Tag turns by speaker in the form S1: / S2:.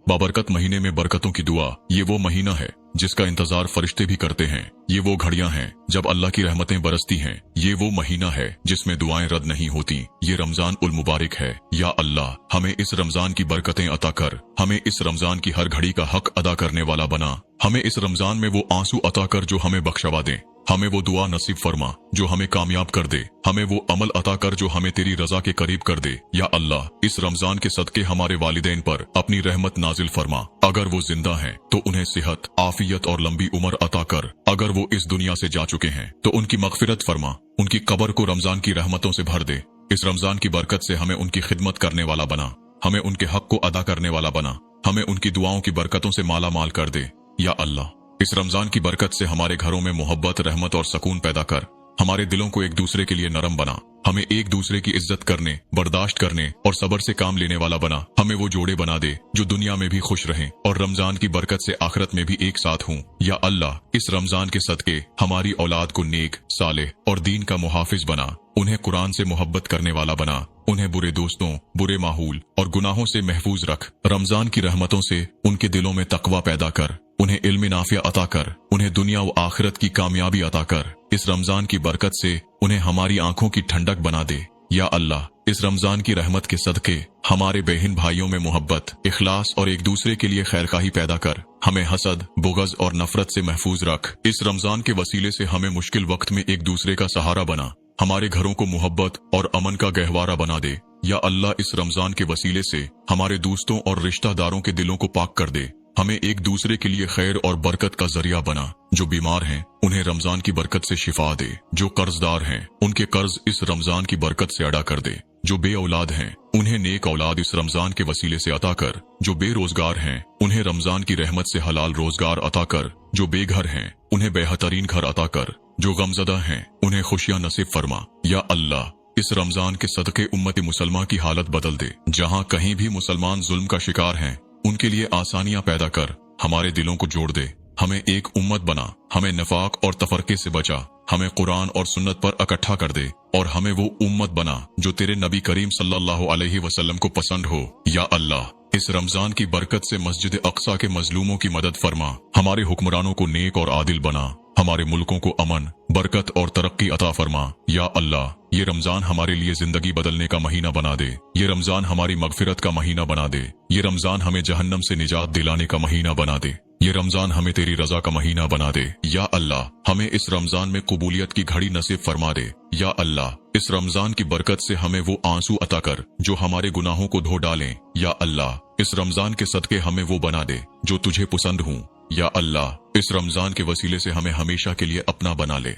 S1: बाबरकत महीने में बरकतों की दुआ, ये वो महीना है जिसका इंतजार फरिश्ते भी करते हैं। ये वो घड़ियां हैं जब अल्लाह की रहमतें बरसती हैं। ये वो महीना है जिसमें दुआएं रद्द नहीं होती। ये रमजान उल मुबारक है। या अल्लाह, हमें इस रमजान की बरकतें अता कर। हमें इस रमजान की हर घड़ी का हक अदा करने वाला बना। हमें इस रमजान में वो आंसू अता कर जो हमें बख्शवा दे। हमें वो दुआ नसीब फरमा जो हमें कामयाब कर दे। हमें वो अमल अता कर जो हमें तेरी रजा के करीब कर दे। या अल्लाह, इस रमजान के सदके हमारे वालिदैन पर अपनी रहमत नाजिल फरमा। अगर वो जिंदा हैं तो उन्हें सेहत, आफियत और लंबी उम्र अता कर। अगर वो इस दुनिया से जा चुके हैं तो उनकी मगफिरत फरमा। उनकी कब्र को रमजान की रहमतों से भर दे। इस रमजान की बरकत से हमें उनकी खिदमत करने वाला बना। हमें उनके हक को अदा करने वाला बना। हमें उनकी दुआओं की बरकतों से माला माल कर दे। या अल्लाह, इस रमजान की बरकत से हमारे घरों में मोहब्बत, रहमत और सुकून पैदा कर। हमारे दिलों को एक दूसरे के लिए नरम बना। हमें एक दूसरे की इज्जत करने, बर्दाश्त करने और सब्र से काम लेने वाला बना। हमें वो जोड़े बना दे जो दुनिया में भी खुश रहें और रमजान की बरकत से आखिरत में भी एक साथ हों। या अल्लाह, इस रमजान के सदके हमारी औलाद को नेक, सालेह और दीन का मुहाफिज बना। उन्हें कुरान से मोहब्बत करने वाला बना। उन्हें बुरे दोस्तों, बुरे माहौल और गुनाहों से महफूज रख। रमजान की रहमतों से उनके दिलों में तकवा पैदा कर। उन्हें इल्म नाफिया अता कर। उन्हें दुनिया व आखिरत की कामयाबी अता कर। इस रमजान की बरकत से उन्हें हमारी आंखों की ठंडक बना दे। या अल्लाह, इस रमजान की रहमत के सदके हमारे बहन भाइयों में मोहब्बत, इखलास और एक दूसरे के लिए खैरखाही पैदा कर। हमें हसद, बुग़ज़ और नफरत से महफूज रख। इस रमजान के वसीले से हमें मुश्किल वक्त में एक दूसरे का सहारा बना। हमारे घरों को मोहब्बत और अमन का गहवारा बना दे। या अल्लाह, इस रमजान के वसीले से हमारे दोस्तों और रिश्तेदारों के दिलों को पाक कर दे। हमें एक दूसरे के लिए खैर और बरकत का जरिया बना। जो बीमार हैं उन्हें रमजान की बरकत से शिफा दे। जो कर्जदार हैं उनके कर्ज इस रमजान की बरकत से अदा कर दे। जो बे औलाद हैं उन्हें नेक औलाद इस रमजान के वसीले से अता कर। जो बेरोजगार हैं उन्हें रमजान की रहमत से हलाल रोजगार अता कर। जो बेघर हैं उन्हें बेहतरीन घर अता कर। जो गमजदा हैं उन्हें खुशियां नसीब फरमा। या अल्लाह, इस रमजान के सदके उम्मत मुसलमान की हालत बदल दे। जहाँ कहीं भी मुसलमान जुल्म का शिकार हैं उनके लिए आसानियां पैदा कर। हमारे दिलों को जोड़ दे। हमें एक उम्मत बना। हमें नफाक और तफरके से बचा। हमें कुरान और सुन्नत पर इकट्ठा कर दे और हमें वो उम्मत बना जो तेरे नबी करीम सल्लल्लाहु अलैहि वसल्लम को पसंद हो। या अल्लाह, इस रमजान की बरकत से मस्जिद अक्सा के मजलूमों की मदद फरमा। हमारे हुक्मरानों को नेक और आदिल बना। हमारे मुल्कों को अमन, बरकत और तरक्की अता फरमा। या अल्लाह, ये रमजान हमारे लिए जिंदगी बदलने का महीना बना दे। ये रमजान हमारी मगफिरत का महीना बना दे। ये रमजान हमें जहन्नम से निजात दिलाने का महीना बना दे। ये रमजान हमें तेरी रजा का महीना बना दे। या अल्लाह, हमें इस रमजान में कबूलियत की घड़ी नसीब फरमा दे। या अल्लाह, इस रमजान की बरकत से हमें वो आंसू अता कर जो हमारे गुनाहों को धो डालें। या अल्लाह, इस रमजान के सदके हमें वो बना दे जो तुझे पसंद हूँ। या अल्लाह, इस रमजान के वसीले से हमें हमेशा के लिए अपना बना ले।